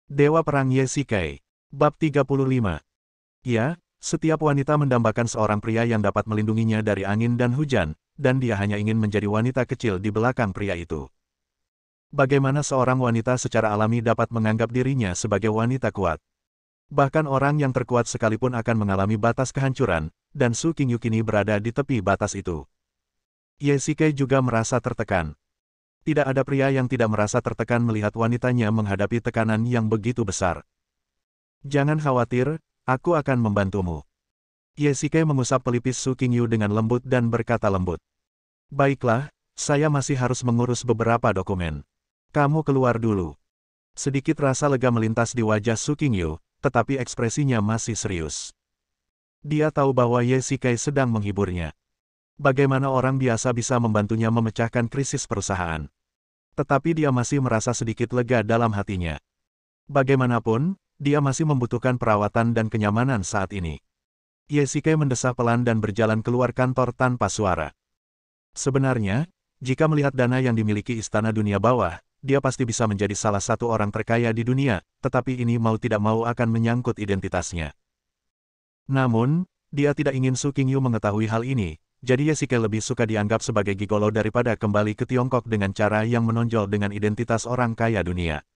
Dewa Perang Ye Shikai. Bab 35. Ya, setiap wanita mendambakan seorang pria yang dapat melindunginya dari angin dan hujan, dan dia hanya ingin menjadi wanita kecil di belakang pria itu. Bagaimana seorang wanita secara alami dapat menganggap dirinya sebagai wanita kuat? Bahkan orang yang terkuat sekalipun akan mengalami batas kehancuran, dan Su Qingyu kini berada di tepi batas itu. Ye Shikai juga merasa tertekan. Tidak ada pria yang tidak merasa tertekan melihat wanitanya menghadapi tekanan yang begitu besar. Jangan khawatir, aku akan membantumu. Ye Shikai mengusap pelipis Su Qingyu dengan lembut dan berkata lembut. Baiklah, saya masih harus mengurus beberapa dokumen. Kamu keluar dulu. Sedikit rasa lega melintas di wajah Su Qingyu, tetapi ekspresinya masih serius. Dia tahu bahwa Ye Shikai sedang menghiburnya. Bagaimana orang biasa bisa membantunya memecahkan krisis perusahaan? Tetapi dia masih merasa sedikit lega dalam hatinya. Bagaimanapun, dia masih membutuhkan perawatan dan kenyamanan saat ini. Ye Shikai mendesah pelan dan berjalan keluar kantor tanpa suara. Sebenarnya, jika melihat dana yang dimiliki Istana Dunia Bawah, dia pasti bisa menjadi salah satu orang terkaya di dunia, tetapi ini mau tidak mau akan menyangkut identitasnya. Namun, dia tidak ingin Su Qingyu mengetahui hal ini, jadi Ye Shikai lebih suka dianggap sebagai gigolo daripada kembali ke Tiongkok dengan cara yang menonjol dengan identitas orang kaya dunia.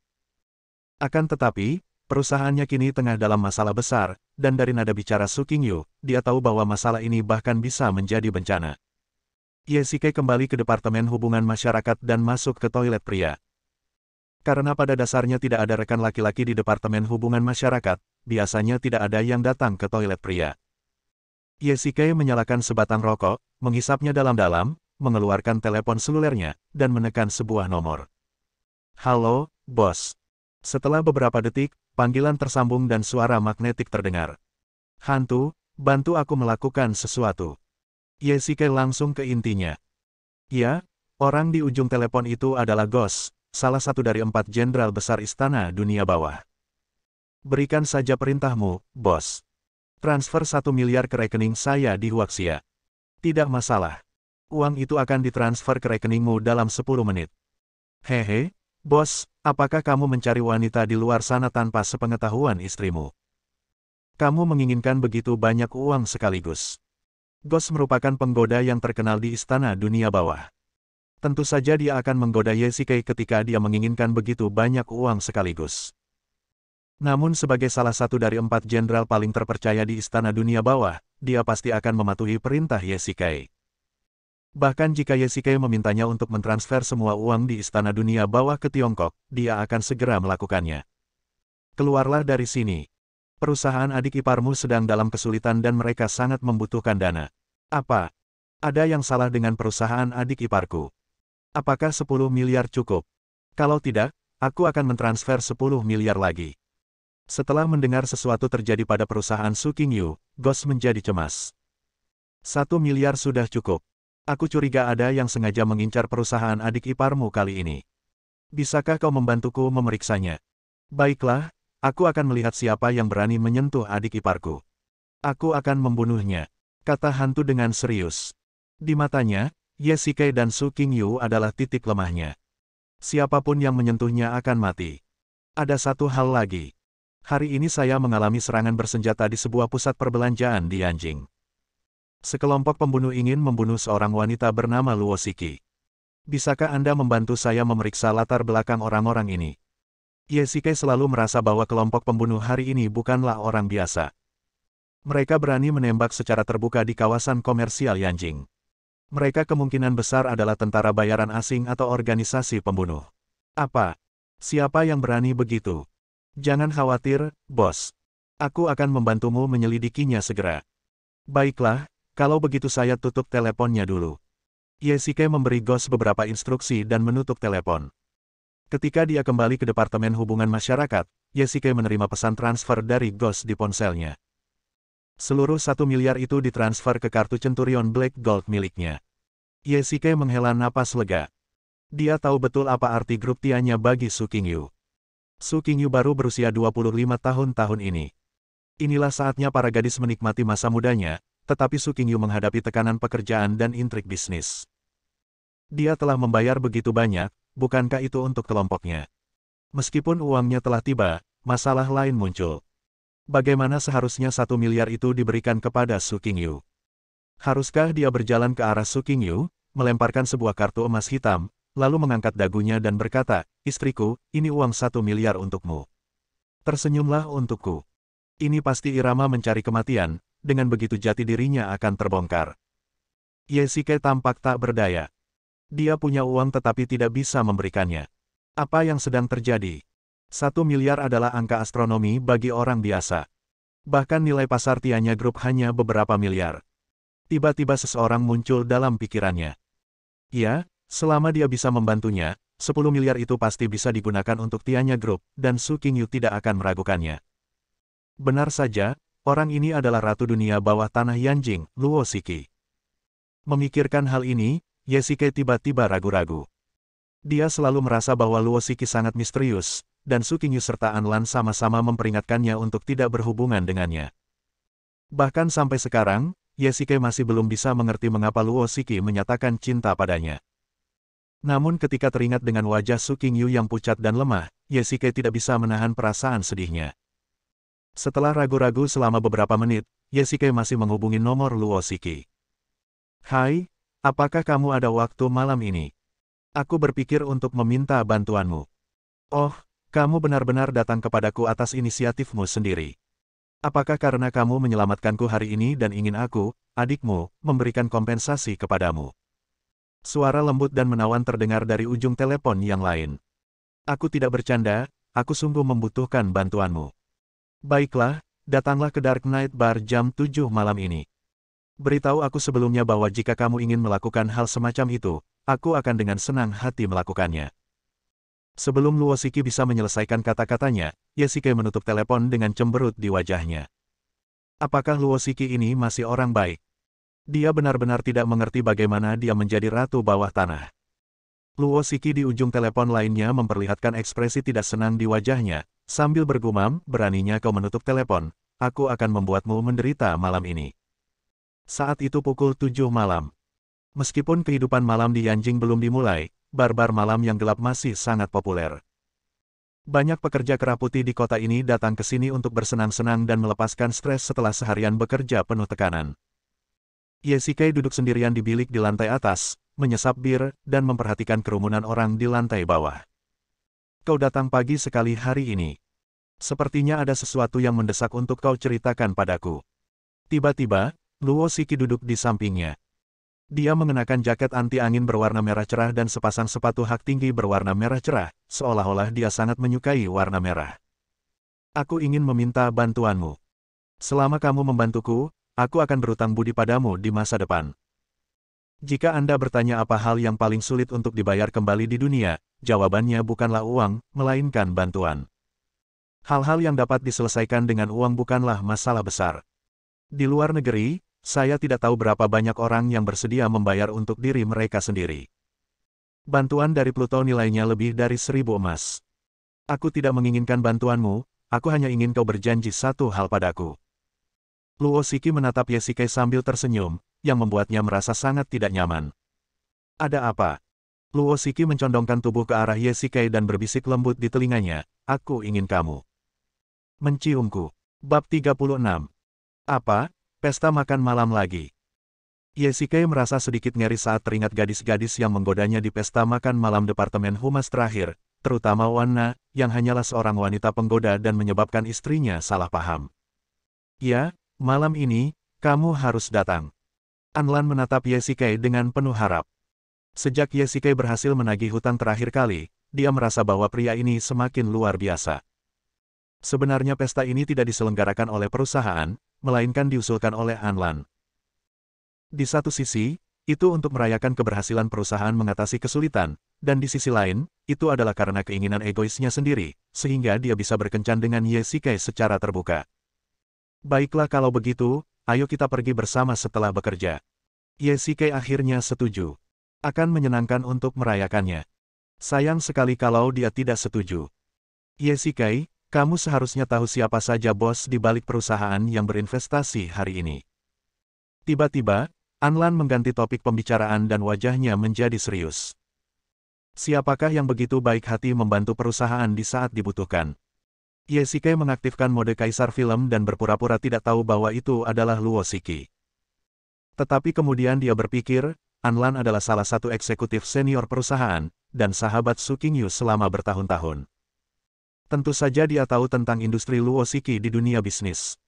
Akan tetapi, perusahaannya kini tengah dalam masalah besar, dan dari nada bicara Su Qingyu, dia tahu bahwa masalah ini bahkan bisa menjadi bencana. Ye Shikai kembali ke Departemen Hubungan Masyarakat dan masuk ke toilet pria. Karena pada dasarnya tidak ada rekan laki-laki di Departemen Hubungan Masyarakat, biasanya tidak ada yang datang ke toilet pria. Ye Shikai menyalakan sebatang rokok, menghisapnya dalam-dalam, mengeluarkan telepon selulernya, dan menekan sebuah nomor. Halo, bos. Setelah beberapa detik, panggilan tersambung dan suara magnetik terdengar. Hantu, bantu aku melakukan sesuatu. Ye Shikai langsung ke intinya. Ya, orang di ujung telepon itu adalah Ghost, salah satu dari 4 jenderal besar Istana Dunia Bawah. Berikan saja perintahmu, bos. Transfer 1 miliar ke rekening saya di Huaxia. Tidak masalah. Uang itu akan ditransfer ke rekeningmu dalam 10 menit. Hehe, bos, apakah kamu mencari wanita di luar sana tanpa sepengetahuan istrimu? Kamu menginginkan begitu banyak uang sekaligus. Ghost merupakan penggoda yang terkenal di Istana Dunia Bawah. Tentu saja dia akan menggoda Ye Shikai ketika dia menginginkan begitu banyak uang sekaligus. Namun sebagai salah satu dari 4 jenderal paling terpercaya di Istana Dunia Bawah, dia pasti akan mematuhi perintah Ye Shikai. Bahkan jika Ye Shikai memintanya untuk mentransfer semua uang di Istana Dunia Bawah ke Tiongkok, dia akan segera melakukannya. Keluarlah dari sini. Perusahaan adik iparmu sedang dalam kesulitan dan mereka sangat membutuhkan dana. Apa? Ada yang salah dengan perusahaan adik iparku? Apakah 10 miliar cukup? Kalau tidak, aku akan mentransfer 10 miliar lagi. Setelah mendengar sesuatu terjadi pada perusahaan Su Qingyu, Ghost menjadi cemas. 1 miliar sudah cukup. Aku curiga ada yang sengaja mengincar perusahaan adik iparmu kali ini. Bisakah kau membantuku memeriksanya? Baiklah, aku akan melihat siapa yang berani menyentuh adik iparku. Aku akan membunuhnya, kata hantu dengan serius. Di matanya, Ye Shikai dan Su Qingyu adalah titik lemahnya. Siapapun yang menyentuhnya akan mati. Ada satu hal lagi. Hari ini saya mengalami serangan bersenjata di sebuah pusat perbelanjaan di Yanjing. Sekelompok pembunuh ingin membunuh seorang wanita bernama Luo Shiki. Bisakah Anda membantu saya memeriksa latar belakang orang-orang ini? Ye Shikai selalu merasa bahwa kelompok pembunuh hari ini bukanlah orang biasa. Mereka berani menembak secara terbuka di kawasan komersial Yanjing. Mereka kemungkinan besar adalah tentara bayaran asing atau organisasi pembunuh. Apa? Siapa yang berani begitu? Jangan khawatir, bos. Aku akan membantumu menyelidikinya segera. Baiklah, kalau begitu saya tutup teleponnya dulu. Ye Shikai memberi Ghost beberapa instruksi dan menutup telepon. Ketika dia kembali ke Departemen Hubungan Masyarakat, Ye Shikai menerima pesan transfer dari Ghost di ponselnya. Seluruh 1 miliar itu ditransfer ke kartu Centurion Black Gold miliknya. Ye Shikai menghela napas lega. Dia tahu betul apa arti grup Tia-nya bagi Su Qingyu. Su Qingyu baru berusia 25 tahun ini. Inilah saatnya para gadis menikmati masa mudanya, tetapi Su Qingyu menghadapi tekanan pekerjaan dan intrik bisnis. Dia telah membayar begitu banyak, bukankah itu untuk kelompoknya? Meskipun uangnya telah tiba, masalah lain muncul. Bagaimana seharusnya 1 miliar itu diberikan kepada Su Qingyu? Haruskah dia berjalan ke arah Su Qingyu, melemparkan sebuah kartu emas hitam, lalu mengangkat dagunya dan berkata, "Istriku, ini uang 1 miliar untukmu. Tersenyumlah untukku." Ini pasti irama mencari kematian, dengan begitu jati dirinya akan terbongkar. Ye Shikai tampak tak berdaya. Dia punya uang tetapi tidak bisa memberikannya. Apa yang sedang terjadi? 1 miliar adalah angka astronomi bagi orang biasa. Bahkan nilai pasar Tianya Group hanya beberapa miliar. Tiba-tiba seseorang muncul dalam pikirannya. Ya, selama dia bisa membantunya, 10 miliar itu pasti bisa digunakan untuk Tianya Group, dan Su Qingyu tidak akan meragukannya. Benar saja, orang ini adalah Ratu Dunia Bawah Tanah Yanjing, Luo Shiki. Memikirkan hal ini, Ye Shikai tiba-tiba ragu-ragu. Dia selalu merasa bahwa Luo Shiki sangat misterius, dan Su Qingyu serta An Lan sama-sama memperingatkannya untuk tidak berhubungan dengannya. Bahkan sampai sekarang, Ye Shikai masih belum bisa mengerti mengapa Luo Shiki menyatakan cinta padanya. Namun ketika teringat dengan wajah Su Qingyu yang pucat dan lemah, Ye Shikai tidak bisa menahan perasaan sedihnya. Setelah ragu-ragu selama beberapa menit, Ye Shikai masih menghubungi nomor Luo Shiki. "Hai, apakah kamu ada waktu malam ini? Aku berpikir untuk meminta bantuanmu." "Oh, kamu benar-benar datang kepadaku atas inisiatifmu sendiri. Apakah karena kamu menyelamatkanku hari ini dan ingin aku, adikmu, memberikan kompensasi kepadamu?" Suara lembut dan menawan terdengar dari ujung telepon yang lain. "Aku tidak bercanda, aku sungguh membutuhkan bantuanmu. Baiklah, datanglah ke Dark Knight Bar jam 7 malam ini. Beritahu aku sebelumnya bahwa jika kamu ingin melakukan hal semacam itu, aku akan dengan senang hati melakukannya." Sebelum Luo Shiki bisa menyelesaikan kata-katanya, Ye Shikai menutup telepon dengan cemberut di wajahnya. Apakah Luo Shiki ini masih orang baik? Dia benar-benar tidak mengerti bagaimana dia menjadi ratu bawah tanah. Luo Shiki di ujung telepon lainnya memperlihatkan ekspresi tidak senang di wajahnya, sambil bergumam, "Beraninya kau menutup telepon, aku akan membuatmu menderita malam ini." Saat itu pukul 7 malam. Meskipun kehidupan malam di Yanjing belum dimulai, bar-bar malam yang gelap masih sangat populer. Banyak pekerja kera putih di kota ini datang ke sini untuk bersenang-senang dan melepaskan stres setelah seharian bekerja penuh tekanan. Ye Shikai duduk sendirian di bilik di lantai atas, menyesap bir, dan memperhatikan kerumunan orang di lantai bawah. "Kau datang pagi sekali hari ini. Sepertinya ada sesuatu yang mendesak untuk kau ceritakan padaku." Tiba-tiba, Luo Shiki duduk di sampingnya. Dia mengenakan jaket anti-angin berwarna merah cerah dan sepasang sepatu hak tinggi berwarna merah cerah, seolah-olah dia sangat menyukai warna merah. "Aku ingin meminta bantuanmu. Selama kamu membantuku, aku akan berutang budi padamu di masa depan. Jika Anda bertanya apa hal yang paling sulit untuk dibayar kembali di dunia, jawabannya bukanlah uang, melainkan bantuan. Hal-hal yang dapat diselesaikan dengan uang bukanlah masalah besar. Di luar negeri, saya tidak tahu berapa banyak orang yang bersedia membayar untuk diri mereka sendiri. Bantuan dari Pluto nilainya lebih dari 1.000 emas. Aku tidak menginginkan bantuanmu, aku hanya ingin kau berjanji satu hal padaku." Luo Shiki menatap Ye Shikai sambil tersenyum, yang membuatnya merasa sangat tidak nyaman. "Ada apa?" Luo Shiki mencondongkan tubuh ke arah Ye Shikai dan berbisik lembut di telinganya, "Aku ingin kamu menciumku." Bab 36. "Apa? Pesta makan malam lagi?" Ye Shikai merasa sedikit ngeri saat teringat gadis-gadis yang menggodanya di pesta makan malam Departemen Humas terakhir, terutama Wanna, yang hanyalah seorang wanita penggoda dan menyebabkan istrinya salah paham. "Ya, malam ini, kamu harus datang." An Lan menatap Ye Shikai dengan penuh harap. Sejak Ye Shikai berhasil menagih hutang terakhir kali, dia merasa bahwa pria ini semakin luar biasa. Sebenarnya pesta ini tidak diselenggarakan oleh perusahaan, melainkan diusulkan oleh An Lan. Di satu sisi, itu untuk merayakan keberhasilan perusahaan mengatasi kesulitan, dan di sisi lain, itu adalah karena keinginan egoisnya sendiri, sehingga dia bisa berkencan dengan Ye Shikai secara terbuka. "Baiklah kalau begitu, ayo kita pergi bersama setelah bekerja." Ye Shikai akhirnya setuju. Akan menyenangkan untuk merayakannya. Sayang sekali kalau dia tidak setuju. "Ye Shikai, kamu seharusnya tahu siapa saja bos di balik perusahaan yang berinvestasi hari ini." Tiba-tiba, An Lan mengganti topik pembicaraan dan wajahnya menjadi serius. "Siapakah yang begitu baik hati membantu perusahaan di saat dibutuhkan?" Ye Shikai mengaktifkan mode kaisar film dan berpura-pura tidak tahu bahwa itu adalah Luo Shiki. Tetapi kemudian dia berpikir, Anlan adalah salah satu eksekutif senior perusahaan, dan sahabat Su Qingyu selama bertahun-tahun. Tentu saja dia tahu tentang industri Luo Shiki di dunia bisnis.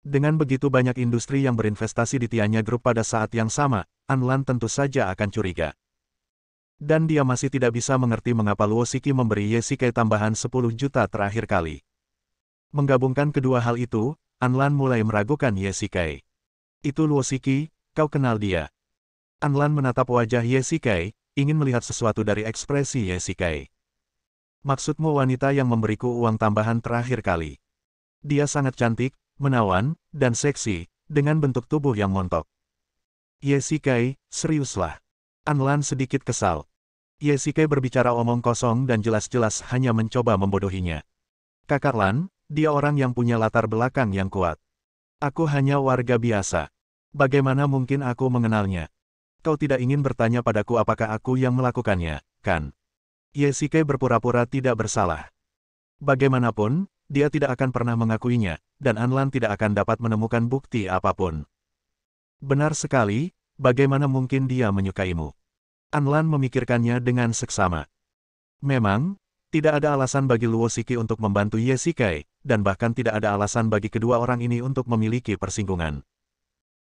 Dengan begitu banyak industri yang berinvestasi di Tianya Group pada saat yang sama, Anlan tentu saja akan curiga. Dan dia masih tidak bisa mengerti mengapa Luo Shiki memberi Ye Shikai tambahan 10 juta terakhir kali. Menggabungkan kedua hal itu, Anlan mulai meragukan Ye Shikai. Itu Luo Shiki, kau kenal dia. Anlan menatap wajah Ye Shikai, ingin melihat sesuatu dari ekspresi Ye Shikai. Maksudmu wanita yang memberiku uang tambahan terakhir kali. Dia sangat cantik, menawan, dan seksi, dengan bentuk tubuh yang montok. Ye Shikai, seriuslah. Anlan sedikit kesal. Ye Shikai berbicara omong kosong dan jelas-jelas hanya mencoba membodohinya. Kakak Lan, dia orang yang punya latar belakang yang kuat. Aku hanya warga biasa. Bagaimana mungkin aku mengenalnya? Kau tidak ingin bertanya padaku apakah aku yang melakukannya, kan? Ye Shikai berpura-pura tidak bersalah. Bagaimanapun, dia tidak akan pernah mengakuinya, dan Anlan tidak akan dapat menemukan bukti apapun. Benar sekali, bagaimana mungkin dia menyukaimu? Anlan memikirkannya dengan seksama. Memang, tidak ada alasan bagi Luo Shiki untuk membantu Ye Shikai, dan bahkan tidak ada alasan bagi kedua orang ini untuk memiliki persinggungan.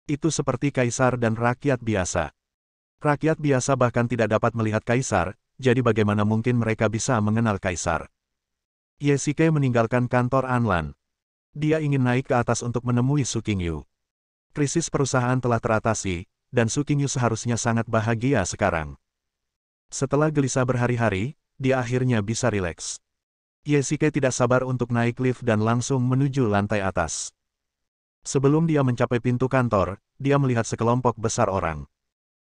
Itu seperti kaisar dan rakyat biasa. Rakyat biasa bahkan tidak dapat melihat kaisar, jadi bagaimana mungkin mereka bisa mengenal kaisar? Ye Shikai meninggalkan kantor Anlan. Dia ingin naik ke atas untuk menemui Su Qingyu. Krisis perusahaan telah teratasi, dan Su Qingyu seharusnya sangat bahagia sekarang. Setelah gelisah berhari-hari, dia akhirnya bisa rileks. Ye Shikai tidak sabar untuk naik lift dan langsung menuju lantai atas. Sebelum dia mencapai pintu kantor, dia melihat sekelompok besar orang.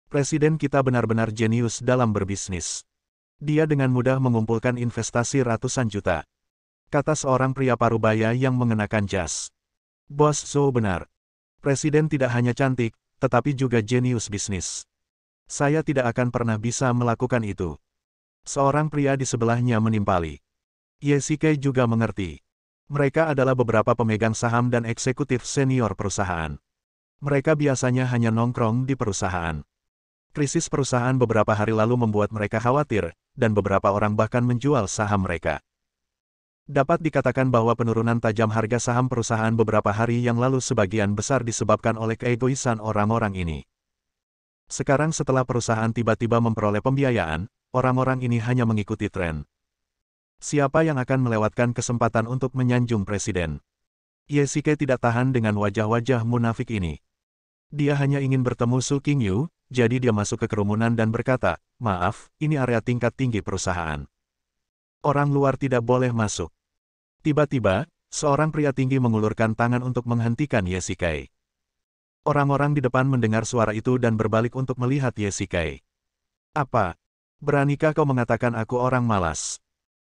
Presiden kita benar-benar jenius dalam berbisnis. Dia dengan mudah mengumpulkan investasi ratusan juta. Kata seorang pria parubaya yang mengenakan jas. Bos Zhou benar. Presiden tidak hanya cantik, tetapi juga jenius bisnis. Saya tidak akan pernah bisa melakukan itu. Seorang pria di sebelahnya menimpali. Ye Shikai juga mengerti. Mereka adalah beberapa pemegang saham dan eksekutif senior perusahaan. Mereka biasanya hanya nongkrong di perusahaan. Krisis perusahaan beberapa hari lalu membuat mereka khawatir, dan beberapa orang bahkan menjual saham mereka. Dapat dikatakan bahwa penurunan tajam harga saham perusahaan beberapa hari yang lalu sebagian besar disebabkan oleh keegoisan orang-orang ini. Sekarang setelah perusahaan tiba-tiba memperoleh pembiayaan, orang-orang ini hanya mengikuti tren. Siapa yang akan melewatkan kesempatan untuk menyanjung presiden? Ye Shikai tidak tahan dengan wajah-wajah munafik ini. Dia hanya ingin bertemu Su Qingyu, jadi dia masuk ke kerumunan dan berkata, "Maaf, ini area tingkat tinggi perusahaan. Orang luar tidak boleh masuk." Tiba-tiba, seorang pria tinggi mengulurkan tangan untuk menghentikan Ye Shikai. Orang-orang di depan mendengar suara itu dan berbalik untuk melihat Ye Shikai. "Apa? Beranikah kau mengatakan aku orang malas?"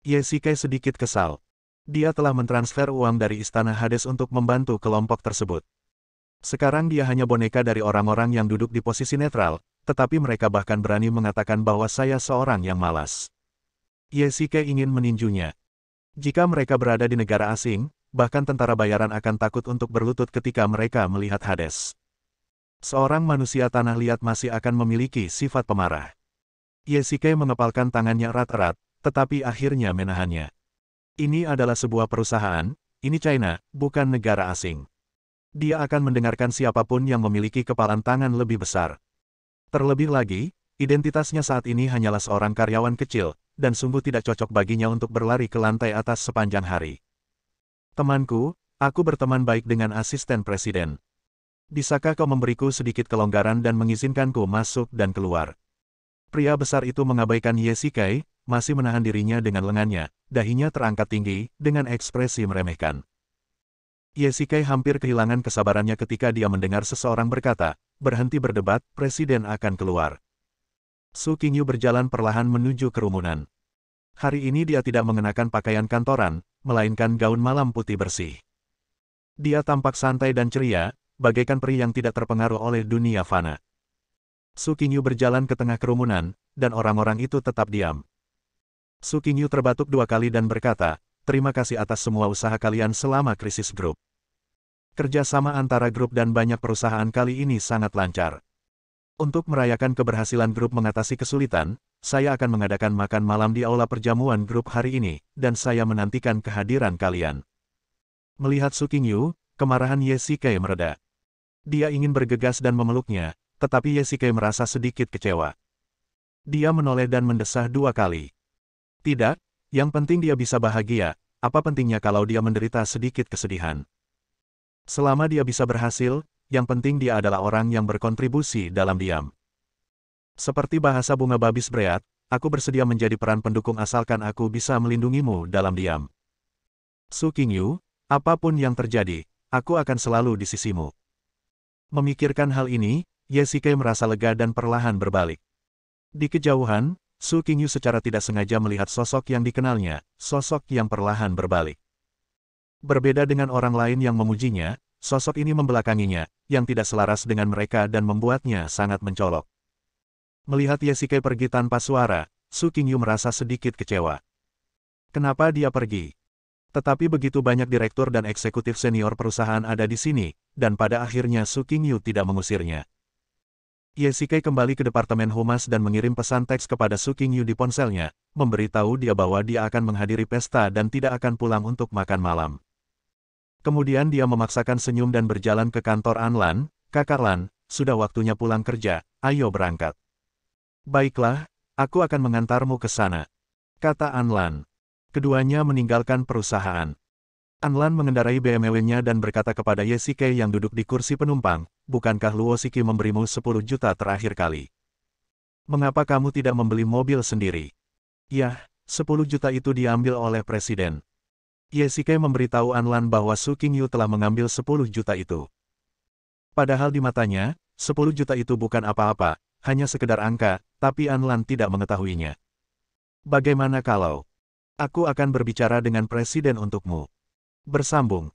Ye Shikai sedikit kesal. Dia telah mentransfer uang dari Istana Hades untuk membantu kelompok tersebut. Sekarang dia hanya boneka dari orang-orang yang duduk di posisi netral, tetapi mereka bahkan berani mengatakan bahwa saya seorang yang malas. Ye Shikai ingin meninjunya. Jika mereka berada di negara asing, bahkan tentara bayaran akan takut untuk berlutut ketika mereka melihat Hades. Seorang manusia tanah liat masih akan memiliki sifat pemarah. Ye Shikai mengepalkan tangannya erat-erat, tetapi akhirnya menahannya. Ini adalah sebuah perusahaan, ini China, bukan negara asing. Dia akan mendengarkan siapapun yang memiliki kepalan tangan lebih besar. Terlebih lagi, identitasnya saat ini hanyalah seorang karyawan kecil, dan sungguh tidak cocok baginya untuk berlari ke lantai atas sepanjang hari. Temanku, aku berteman baik dengan asisten presiden. Bisakah kau memberiku sedikit kelonggaran dan mengizinkanku masuk dan keluar? Pria besar itu mengabaikan Ye Shikai, masih menahan dirinya dengan lengannya, dahinya terangkat tinggi, dengan ekspresi meremehkan. Ye Shikai hampir kehilangan kesabarannya ketika dia mendengar seseorang berkata, "Berhenti berdebat, presiden akan keluar." Su Qingyu berjalan perlahan menuju kerumunan. Hari ini dia tidak mengenakan pakaian kantoran, melainkan gaun malam putih bersih. Dia tampak santai dan ceria, bagaikan peri yang tidak terpengaruh oleh dunia fana. Su Qingyu berjalan ke tengah kerumunan, dan orang-orang itu tetap diam. Su Qingyu terbatuk 2 kali dan berkata, terima kasih atas semua usaha kalian selama krisis grup. Kerjasama antara grup dan banyak perusahaan kali ini sangat lancar. Untuk merayakan keberhasilan grup mengatasi kesulitan, saya akan mengadakan makan malam di aula perjamuan grup hari ini, dan saya menantikan kehadiran kalian. Melihat Su Qingyu, kemarahan Ye Zikei mereda. Dia ingin bergegas dan memeluknya, tetapi Ye Zikei merasa sedikit kecewa. Dia menoleh dan mendesah 2 kali. Tidak, yang penting dia bisa bahagia, apa pentingnya kalau dia menderita sedikit kesedihan. Selama dia bisa berhasil, yang penting dia adalah orang yang berkontribusi dalam diam. Seperti bahasa bunga babis bereat, aku bersedia menjadi peran pendukung asalkan aku bisa melindungimu dalam diam. Su Qingyu, apapun yang terjadi, aku akan selalu di sisimu. Memikirkan hal ini, Ye Zikei merasa lega dan perlahan berbalik. Di kejauhan, Su Qingyu secara tidak sengaja melihat sosok yang dikenalnya, sosok yang perlahan berbalik. Berbeda dengan orang lain yang memujinya, sosok ini membelakanginya, yang tidak selaras dengan mereka dan membuatnya sangat mencolok. Melihat Ye Zikei pergi tanpa suara, Su Qingyu merasa sedikit kecewa. Kenapa dia pergi? Tetapi begitu banyak direktur dan eksekutif senior perusahaan ada di sini, dan pada akhirnya Su Qingyu tidak mengusirnya. Ye Zikei kembali ke Departemen Humas dan mengirim pesan teks kepada Su Qingyu di ponselnya, memberitahu dia bahwa dia akan menghadiri pesta dan tidak akan pulang untuk makan malam. Kemudian dia memaksakan senyum dan berjalan ke kantor Anlan. Kakak Lan, sudah waktunya pulang kerja, ayo berangkat. Baiklah, aku akan mengantarmu ke sana, kata Anlan. Keduanya meninggalkan perusahaan. Anlan mengendarai BMW-nya dan berkata kepada Ye Zikei yang duduk di kursi penumpang, bukankah Luo Shiki memberimu 10 juta terakhir kali? Mengapa kamu tidak membeli mobil sendiri? Yah, 10 juta itu diambil oleh presiden. Ye Zikei memberitahu Anlan bahwa Su Qingyu telah mengambil 10 juta itu. Padahal di matanya, 10 juta itu bukan apa-apa, hanya sekedar angka, tapi Anlan tidak mengetahuinya. Bagaimana kalau aku akan berbicara dengan presiden untukmu? Bersambung.